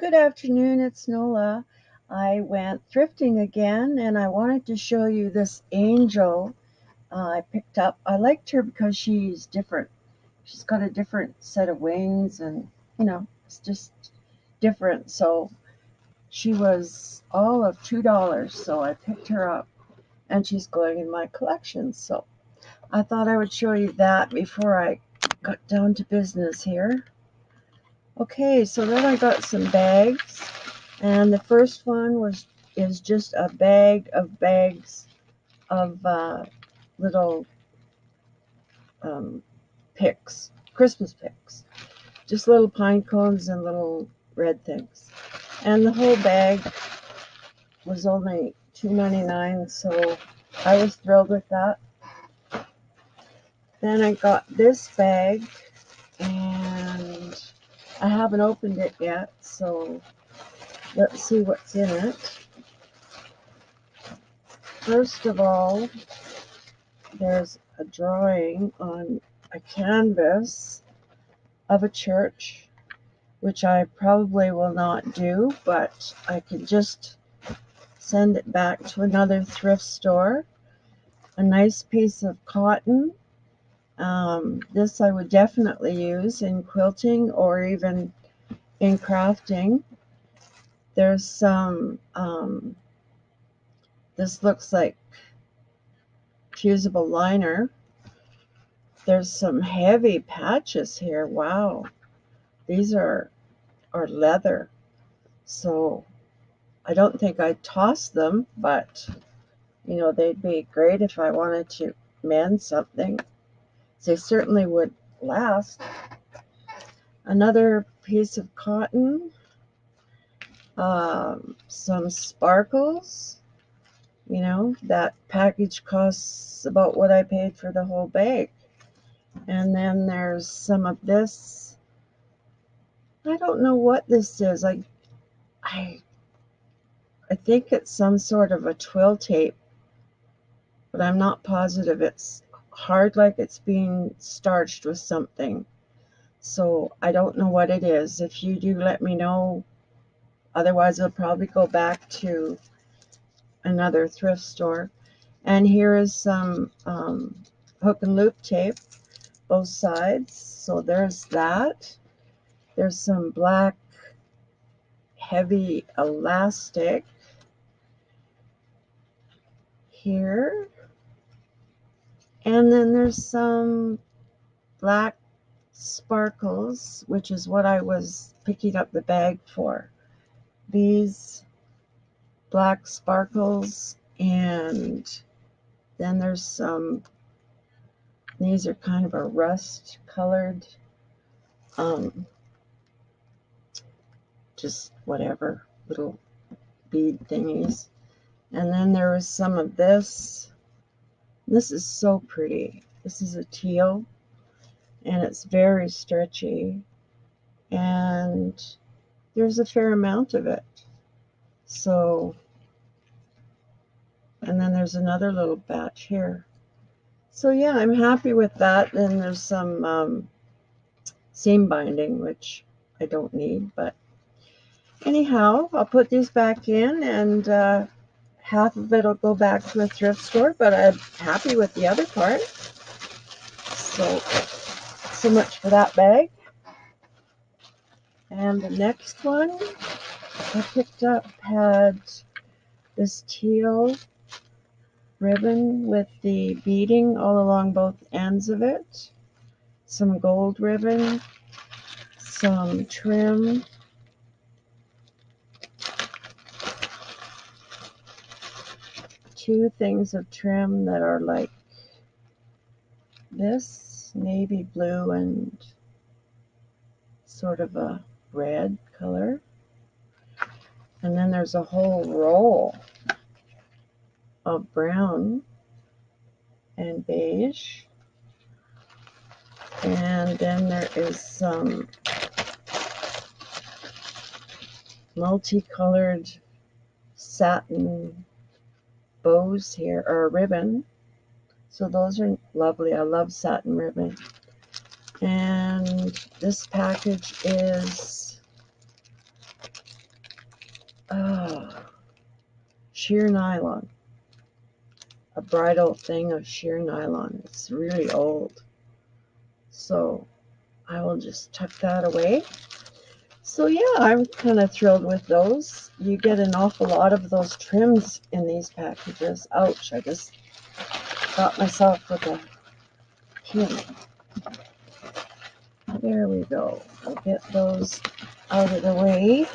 Good afternoon, it's Nola. I went thrifting again and I wanted to show you this angel I picked up. I liked her because she's different. She's got a different set of wings and, it's just different. So she was all of $2, so I picked her up and she's going in my collection. So I thought I would show you that before I got down to business here. Okay, so then I got some bags. And the first one is just a bag of bags of little um, picks, Christmas picks, just little pine cones and little red things. And the whole bag was only $2.99, so I was thrilled with that. Then I got this bag, and I haven't opened it yet, so let's see what's in it. First of all, there's a drawing on a canvas of a church, which I probably will not do, but I can just send it back to another thrift store. A nice piece of cotton. This I would definitely use in quilting or even in crafting. There's some, this looks like fusible liner. There's some heavy patches here. Wow. These are leather. So I don't think I'd toss them, but they'd be great if I wanted to mend something. They certainly would last. Another piece of cotton, some sparkles. That package costs about what I paid for the whole bag. And then there's some of this. I don't know what this is. I think it's some sort of a twill tape, but I'm not positive. It's hard, like it's being starched with something. So I don't know what it is. If you do, let me know. Otherwise, I'll probably go back to another thrift store. And here is some hook and loop tape, both sides. So there's that. There's some black heavy elastic here. And then there's some black sparkles, which is what I was picking up the bag for. These black sparkles, and then there's some, these are kind of a rust colored, just whatever, little bead thingies. And then there was some of this. This is so pretty. This is a teal, and it's very stretchy, and there's a fair amount of it. So, and then there's another little batch here. So yeah, I'm happy with that. Then there's some seam binding, which I don't need, but anyhow, I'll put these back in, and half of it will go back to a thrift store, but I'm happy with the other part. So much for that bag. And the next one I picked up had this teal ribbon with the beading all along both ends of it, some gold ribbon, some trim, two things of trim that are like this, navy blue and sort of a red color. And then there's a whole roll of brown and beige. And then there is some multicolored satin bows here, or ribbon. So those are lovely. I love satin ribbon. And this package is sheer nylon. A bridal thing of sheer nylon. It's really old. So I will just tuck that away. So yeah, I'm kind of thrilled with those. You get an awful lot of those trims in these packages. Ouch, I just got myself with a pin. There we go. I'll get those out of the way.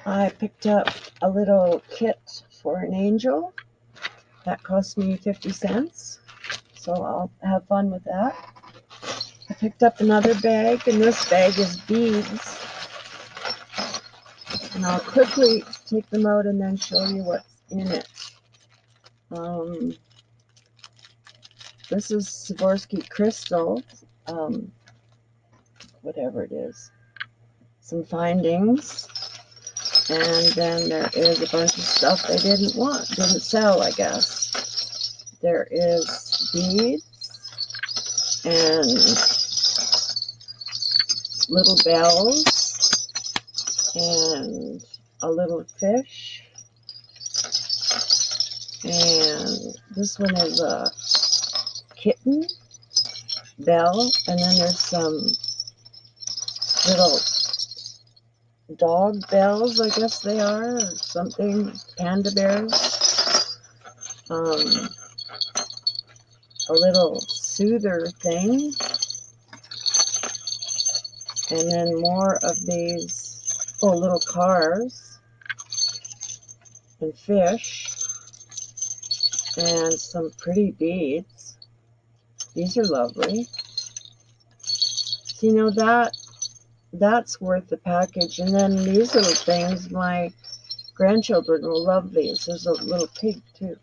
I picked up a little kit for an angel. That cost me 50 cents. So I'll have fun with that. I picked up another bag, and this bag is beads. And I'll quickly take them out and then show you what's in it. This is Swarovski crystal, whatever it is. Some findings. And then there is a bunch of stuff they didn't sell, I guess. There is beads and little bells and a little fish. And this one is a kitten bell, and then there's some little dog bells, I guess they are, or something, panda bears. A little soother thing, and then more of these, little cars and fish, and some pretty beads. These are lovely. So, that's worth the package. And then these little things, my grandchildren will love these. There's a little pig too.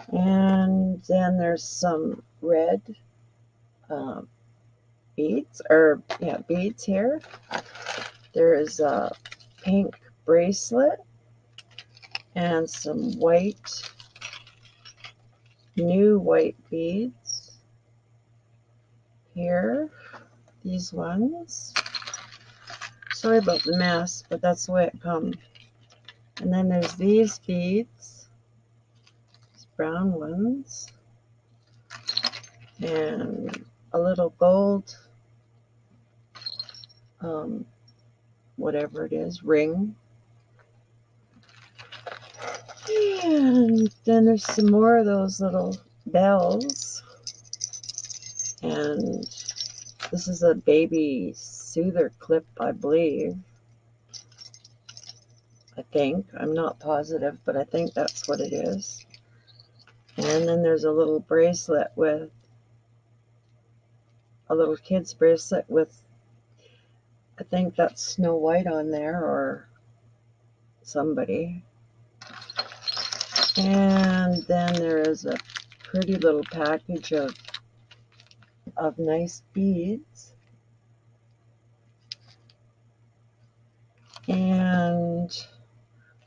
And then there's some red beads here. There is a pink bracelet and some new white beads here. These ones. Sorry about the mess, but that's the way it comes. And then there's these beads, these brown ones, and a little gold, whatever it is, ring. And then there's some more of those little bells. And this is a baby soother clip, I believe. I'm not positive, but I think that's what it is. And then there's a little bracelet with a little kid's bracelet with, I think that's Snow White on there, or somebody. And then there is a pretty little package of nice beads. And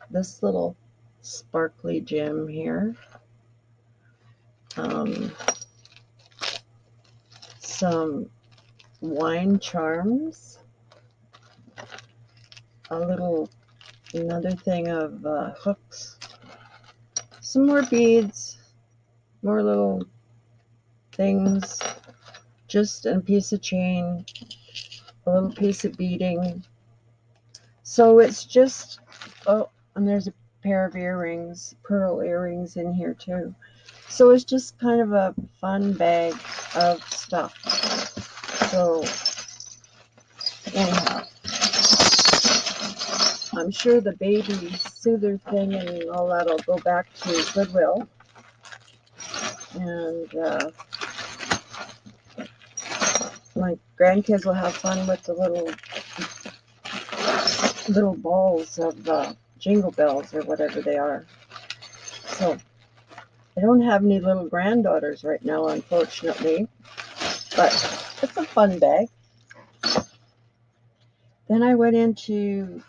this little sparkly gem here. Some wine charms. Another thing of hooks. Some more beads. More little things. Just a piece of chain. A little piece of beading. So it's just, and there's a pair of earrings, pearl earrings in here too. So it's just kind of a fun bag of stuff. So anyhow, I'm sure the baby soother thing and all that will go back to Goodwill. And my grandkids will have fun with the little balls of jingle bells or whatever they are. So I don't have any little granddaughters right now, unfortunately, but it's a fun bag. Then I went into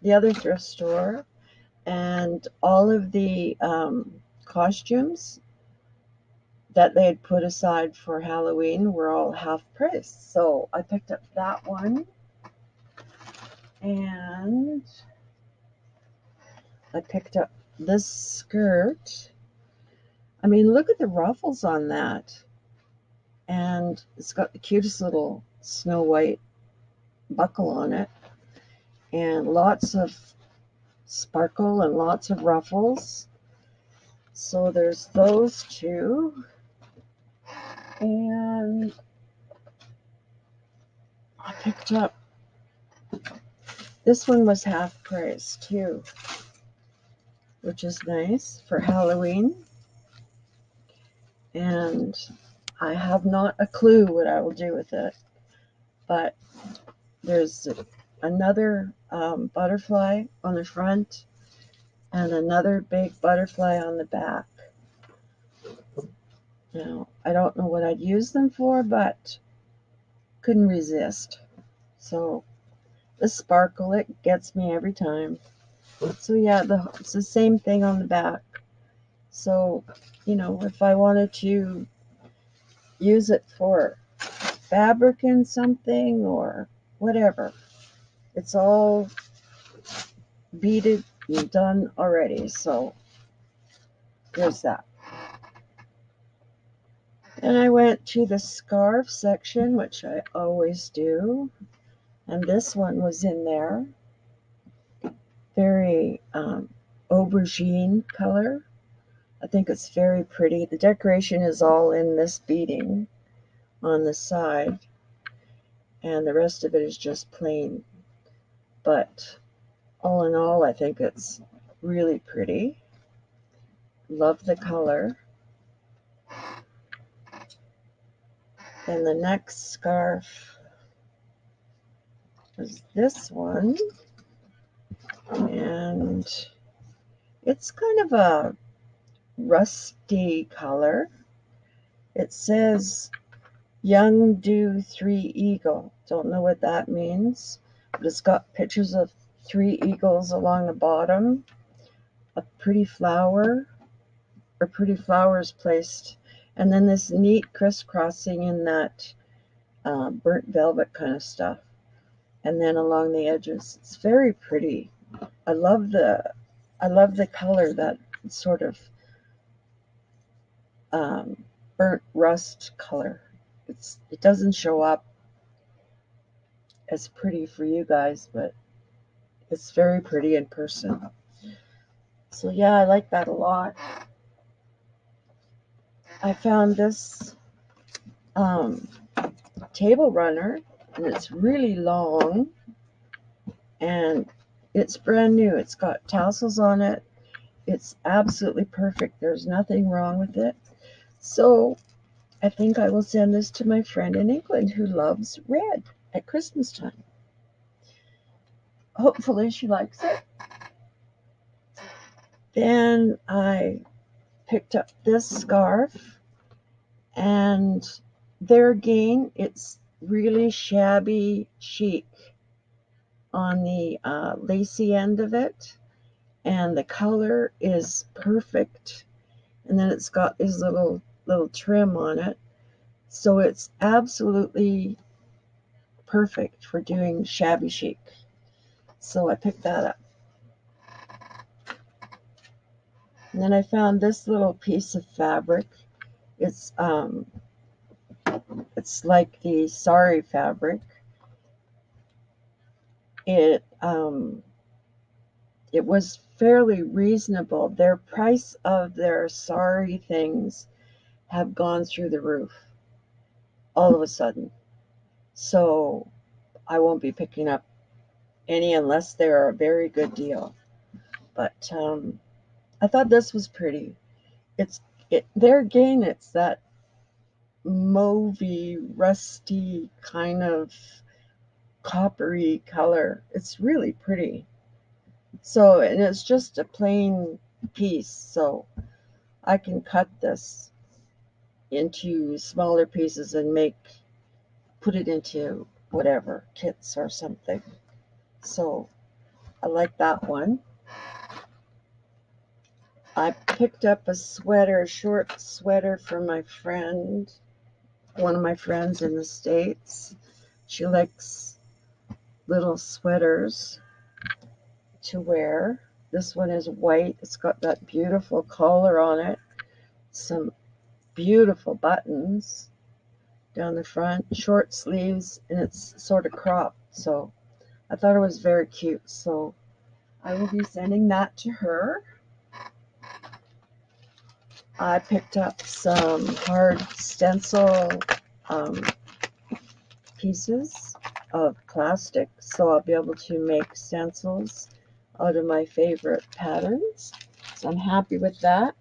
the other thrift store, and all of the costumes that they had put aside for Halloween were all half price. So I picked up that one, and I picked up this skirt. I mean, look at the ruffles on that. And it's got the cutest little Snow White buckle on it, and lots of sparkle and lots of ruffles. So there's those two. And I picked up, this one was half price too, which is nice for Halloween. And I have not a clue what I will do with it, but there's another butterfly on the front and another big butterfly on the back. Now, I don't know what I'd use them for, but couldn't resist. So the sparkle, it gets me every time. So yeah, it's the same thing on the back. So, you know, if I wanted to use it for fabric in something or whatever, it's all beaded and done already. So there's that. And I went to the scarf section, which I always do. And this one was in there. Very aubergine color. I think it's very pretty. The decoration is all in this beading on the side, and the rest of it is just plain. But all in all, I think it's really pretty. Love the color. And the next scarf is this one, and it's kind of a rusty color. It says Young Dew 3 Eagle. Don't know what that means, but it's got pictures of 3 eagles along the bottom, a pretty flower, or pretty flowers placed, and then this neat crisscrossing in that burnt velvet kind of stuff, and then along the edges. It's very pretty. I love the color, that sort of burnt rust color. It doesn't show up as pretty for you guys, but it's very pretty in person. So yeah, I like that a lot. I found this table runner, and it's really long, and it's brand new. It's got tassels on it. It's absolutely perfect. There's nothing wrong with it. So I think I will send this to my friend in England who loves red at Christmas time. Hopefully she likes it. Then I picked up this scarf, and there again, it's really shabby chic on the lacy end of it, and the color is perfect. And then it's got this little trim on it, so it's absolutely perfect for doing shabby chic. So I picked that up. And then I found this little piece of fabric. It's like the sari fabric. It was fairly reasonable. Their price of their sari things have gone through the roof all of a sudden. So I won't be picking up any unless they're a very good deal. But I thought this was pretty. There again, it's that mauvey, rusty kind of coppery color. It's really pretty. So, and it's just a plain piece, so I can cut this into smaller pieces and put it into whatever, kits or something. So I like that one. I picked up a sweater, a short sweater from my friend, one of my friends in the States. She likes little sweaters to wear. This one is white. It's got that beautiful collar on it. Some beautiful buttons down the front, short sleeves, and it's sort of cropped. So I thought it was very cute. So I will be sending that to her. I picked up some hard stencil pieces of plastic, so I'll be able to make stencils out of my favorite patterns. So I'm happy with that.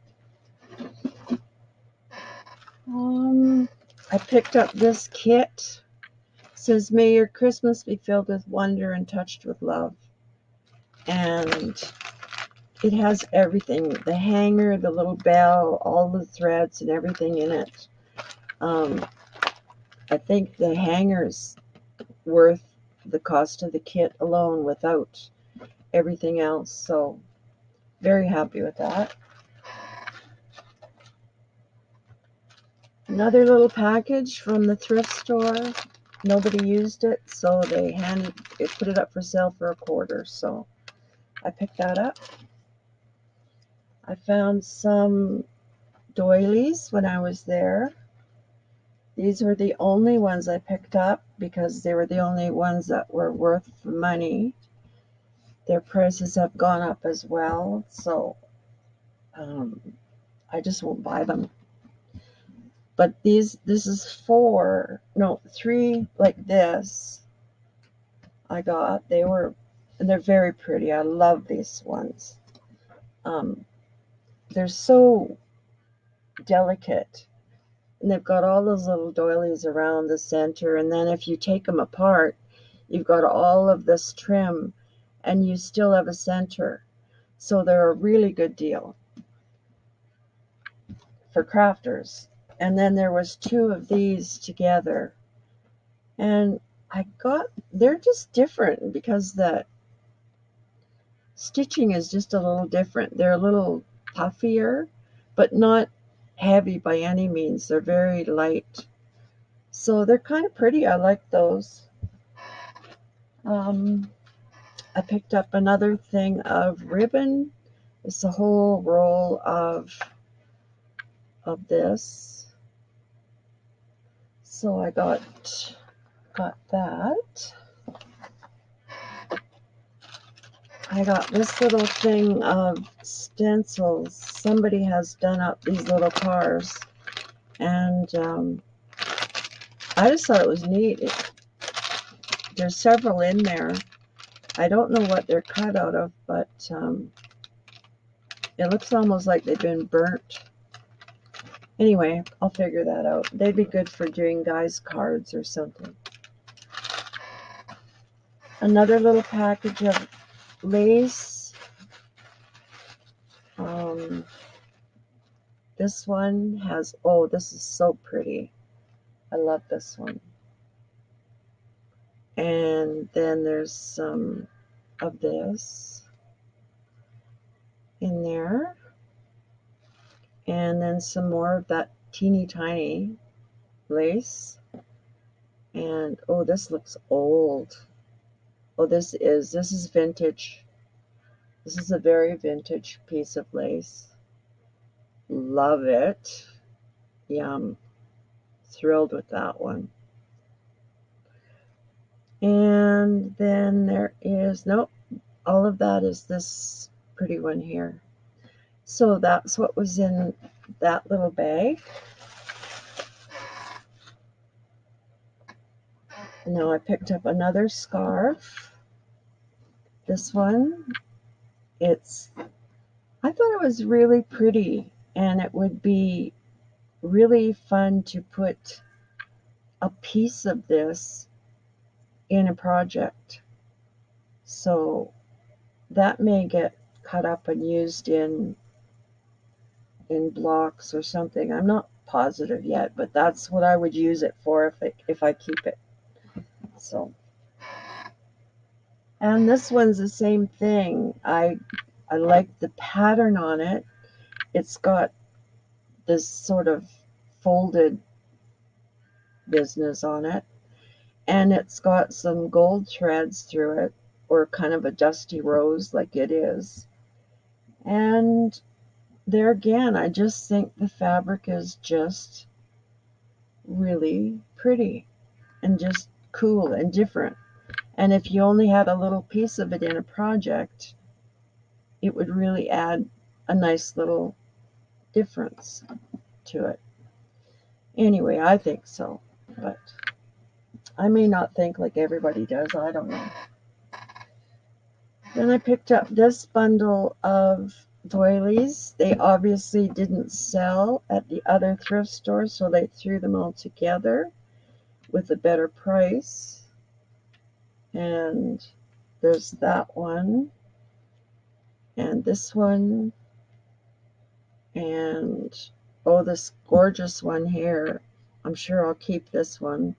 I picked up this kit. It says, "May your Christmas be filled with wonder and touched with love." And it has everything, the hanger, the little bell, all the threads and everything in it. I think the hanger's worth the cost of the kit alone without everything else. So very happy with that. Another little package from the thrift store. Nobody used it, so they put it up for sale for $1. So I picked that up. I found some doilies when I was there. These were the only ones I picked up because they were the only ones that were worth the money. Their prices have gone up as well, so I just won't buy them. But this is three like this I got. And they're very pretty. I love these ones. They're so delicate. And they've got all those little doilies around the center. And then if you take them apart, you've got all of this trim and you still have a center. So they're a really good deal for crafters. And then there was two of these together. And they're just different because the stitching is just a little different. They're a little puffier, but not heavy by any means. They're very light. So they're kind of pretty. I like those. I picked up another thing of ribbon. It's a whole roll of this. So I got that. I got this little thing of stencils. Somebody has done up these little cars, and I just thought it was neat. There's several in there. I don't know what they're cut out of, but it looks almost like they've been burnt. Anyway, I'll figure that out. They'd be good for doing guys' cards or something. Another little package of lace. This one has, this is so pretty. I love this one. And then there's some of this in there. And then some more of that teeny tiny lace. And this looks old. This is vintage. This is a very vintage piece of lace. Love it. Yum. Thrilled with that one. And then there is, all of that is this pretty one here. So that's what was in that little bag. Now I picked up another scarf. This one, I thought it was really pretty, and it would be really fun to put a piece of this in a project. So that may get cut up and used in blocks or something. I'm not positive yet, but that's what I would use it for if I keep it. So, and this one's the same thing. I like the pattern on it, it's got this sort of folded business on it, and it's got some gold threads through it, or kind of a dusty rose like it is. And there again, I just think the fabric is just really pretty and just cool and different. And if you only had a little piece of it in a project, it would really add a nice little difference to it. Anyway, I think so, but I may not think like everybody does. I don't know. Then I picked up this bundle of doilies. They obviously didn't sell at the other thrift store, so they threw them all together with a better price. And there's that one, and this one, and oh, this gorgeous one here. I'm sure I'll keep this one.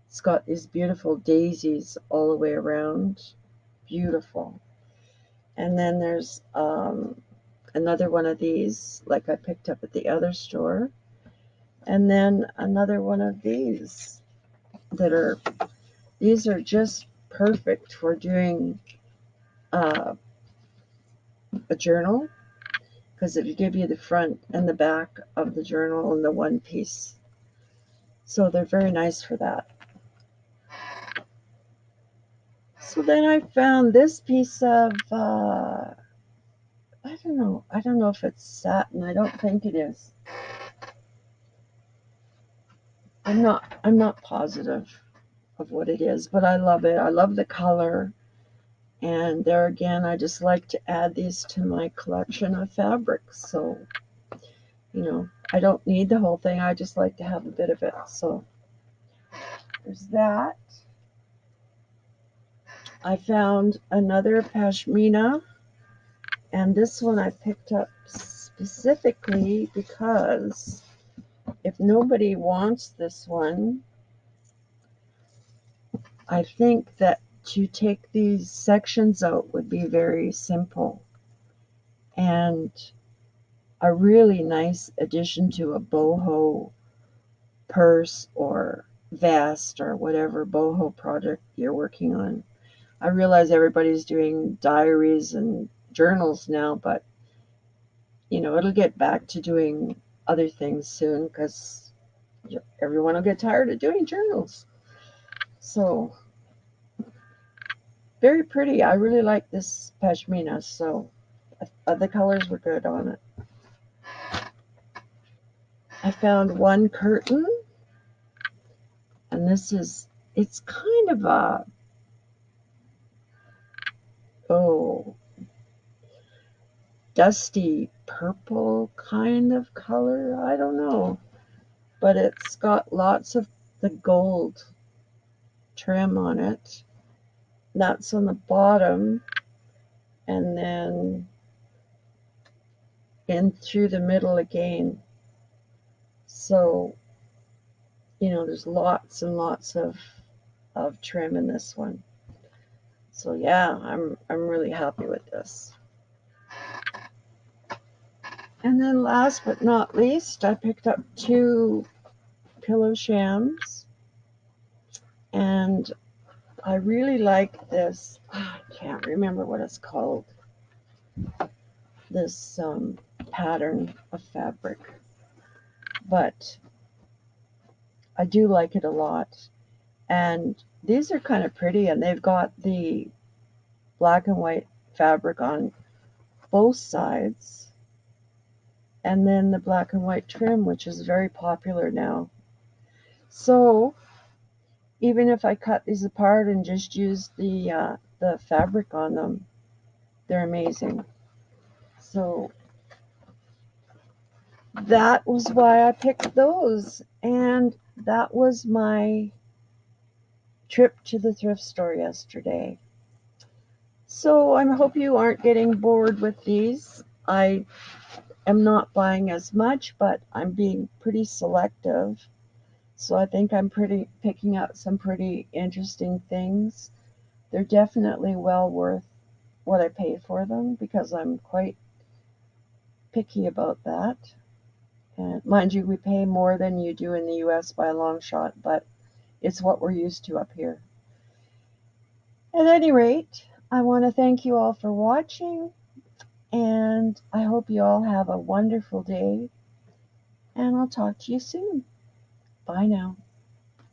It's got these beautiful daisies all the way around. Beautiful. And then there's another one of these, like I picked up at the other store. And then another one of these these are just perfect for doing a journal, because it'll give you the front and the back of the journal in the one piece. So they're very nice for that. So then I found this piece of, I don't know if it's satin. I don't think it is. I'm not positive of what it is, but I love it. I love the color. And there again, I just like to add these to my collection of fabrics. So, I don't need the whole thing. I just like to have a bit of it. So there's that. I found another pashmina, and this one I picked up specifically because if nobody wants this one, I think that to take these sections out would be very simple and a really nice addition to a boho purse or vest or whatever boho project you're working on. I realize everybody's doing diaries and journals now, but it'll get back to doing other things soon because everyone will get tired of doing journals. So very pretty. I really like this pashmina, so the colors were good on it. I found one curtain, and it's kind of a, dusty purple kind of color. I don't know, but it's got lots of the gold trim on it. That's on the bottom, and then in through the middle again. So, there's lots and lots of trim in this one. So yeah, I'm really happy with this. And then last but not least, I picked up 2 pillow shams, and I really like this. I can't remember what it's called. This pattern of fabric, but I do like it a lot. And these are kind of pretty, and they've got the black and white fabric on both sides, and then the black and white trim, which is very popular now. So even if I cut these apart and just use the fabric on them, they're amazing. So that was why I picked those, and that was my trip to the thrift store yesterday. So I hope you aren't getting bored with these. I am not buying as much, but I'm being pretty selective. So I think I'm picking out some pretty interesting things. They're definitely well worth what I paid for them because I'm quite picky about that. And mind you, we pay more than you do in the US by a long shot, but it's what we're used to up here. At any rate, I want to thank you all for watching, and I hope you all have a wonderful day, and I'll talk to you soon. Bye now.